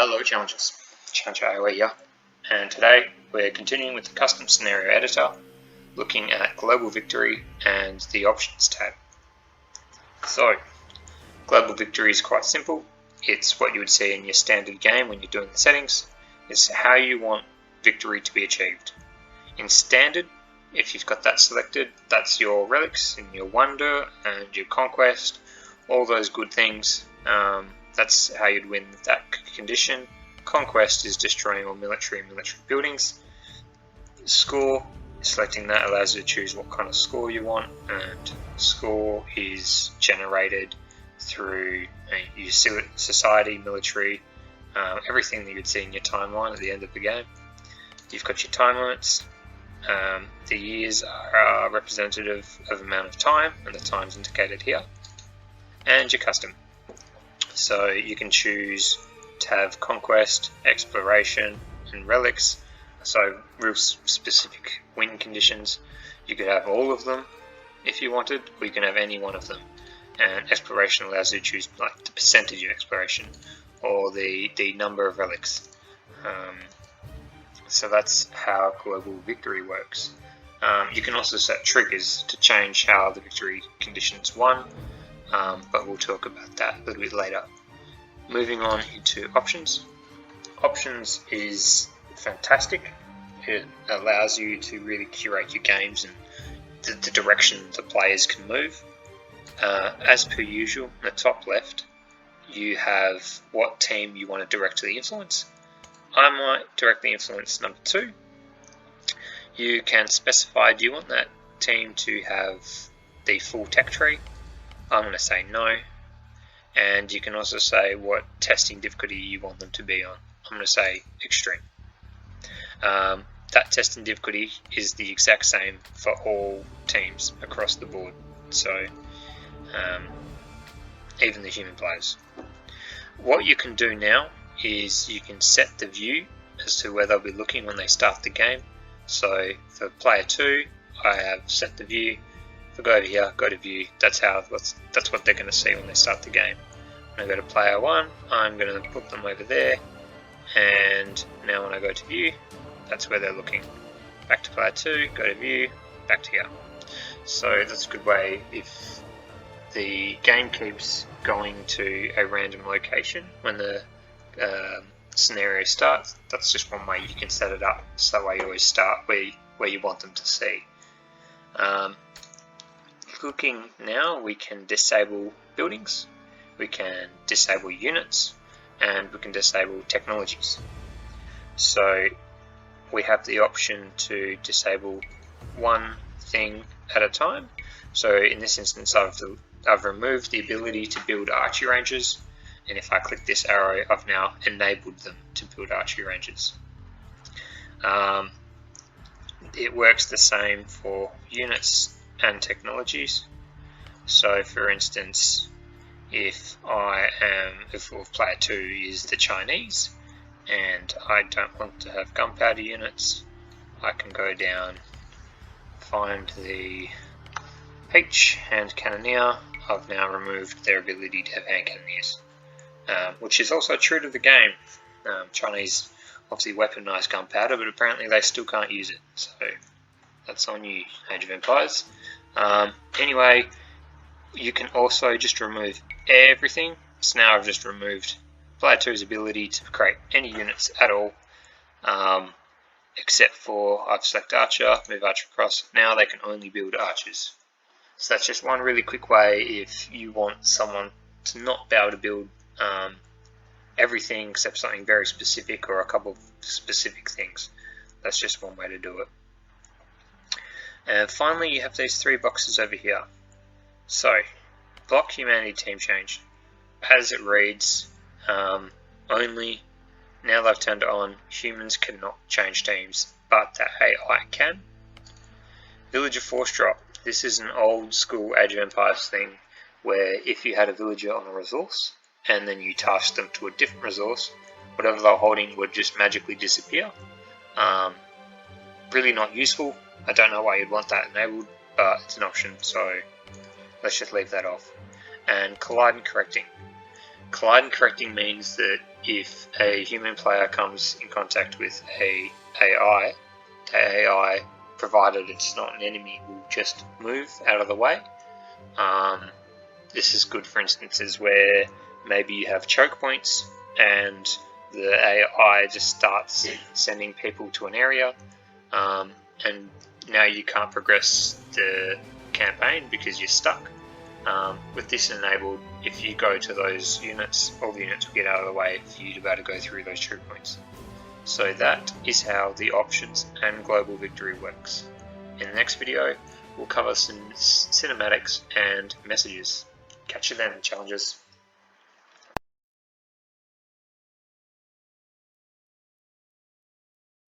Hello Challengers, ChallengerAoE here, and today we're continuing with the custom scenario editor, looking at global victory and the options tab. So, global victory is quite simple. It's what you would see in your standard game when you're doing the settings. It's how you want victory to be achieved. In standard, if you've got that selected, that's your relics and your wonder and your conquest, all those good things. That's how you'd win that condition. Conquest is destroying all military buildings. Score, selecting that allows you to choose what kind of score you want, and score is generated through your society, military, everything that you'd see in your timeline at the end of the game. You've got your time limits. The years are representative of amount of time, and the time's indicated here. And your custom. So you can choose to have conquest, exploration, and relics. So real specific win conditions. You could have all of them if you wanted, or you can have any one of them. And exploration allows you to choose like the percentage of exploration or the number of relics. So that's how global victory works. You can also set triggers to change how the victory conditions won. But we'll talk about that a little bit later. Moving on into options. Options is fantastic. It allows you to really curate your games and the direction the players can move. As per usual, in the top left, you have what team you want to directly influence. I might directly influence number 2. You can specify, do you want that team to have the full tech tree? I'm going to say no, and you can also say what testing difficulty you want them to be on. I'm going to say extreme. That testing difficulty is the exact same for all teams across the board, so even the human players. What you can do now is you can set the view as to where they'll be looking when they start the game. So for player 2, I have set the view. If I go over here, go to view, that's what they're going to see when they start the game. When I go to player 1, I'm going to put them over there, and now when I go to view, that's where they're looking. Back to player 2, go to view, back to here. So that's a good way if the game keeps going to a random location when the scenario starts. That's just one way you can set it up, so that way you always start where you want them to see. Looking now, we can disable buildings, we can disable units, and we can disable technologies. So we have the option to disable one thing at a time. So in this instance, I've removed the ability to build archery ranges, and if I click this arrow, I've now enabled them to build archery ranges. It works the same for units and technologies. So for instance, if player 2 is the Chinese and I don't want to have gunpowder units, I can go down, find the H, hand cannoneer. I've now removed their ability to have hand cannoneers, which is also true to the game. Chinese obviously weaponized gunpowder, but apparently they still can't use it, so that's on you, Age of Empires. Anyway, you can also just remove everything. So now I've just removed player 2's ability to create any units at all, except for I've selected archer, move archer across. Now they can only build archers. So that's just one really quick way if you want someone to not be able to build everything except something very specific or a couple of specific things. That's just one way to do it. And finally, you have these 3 boxes over here. So, block humanity team change. As it reads, only, now they've turned it on, humans cannot change teams, but the AI can. Villager force drop. This is an old school Age of Empires thing where if you had a villager on a resource and then you tasked them to a different resource, whatever they're holding would just magically disappear. Really not useful. I don't know why you'd want that enabled, but it's an option, so let's just leave that off. And collide and correcting. Collide and correcting means that if a human player comes in contact with a AI, the AI, provided it's not an enemy, will just move out of the way. This is good for instances where maybe you have choke points and the AI just starts sending people to an area, and now you can't progress the campaign because you're stuck. With this enabled, if you go to those units, all the units will get out of the way for you to be able to go through those choke points. So that is how the options and global victory works. In the next video, we'll cover some cinematics and messages. Catch you then, challengers.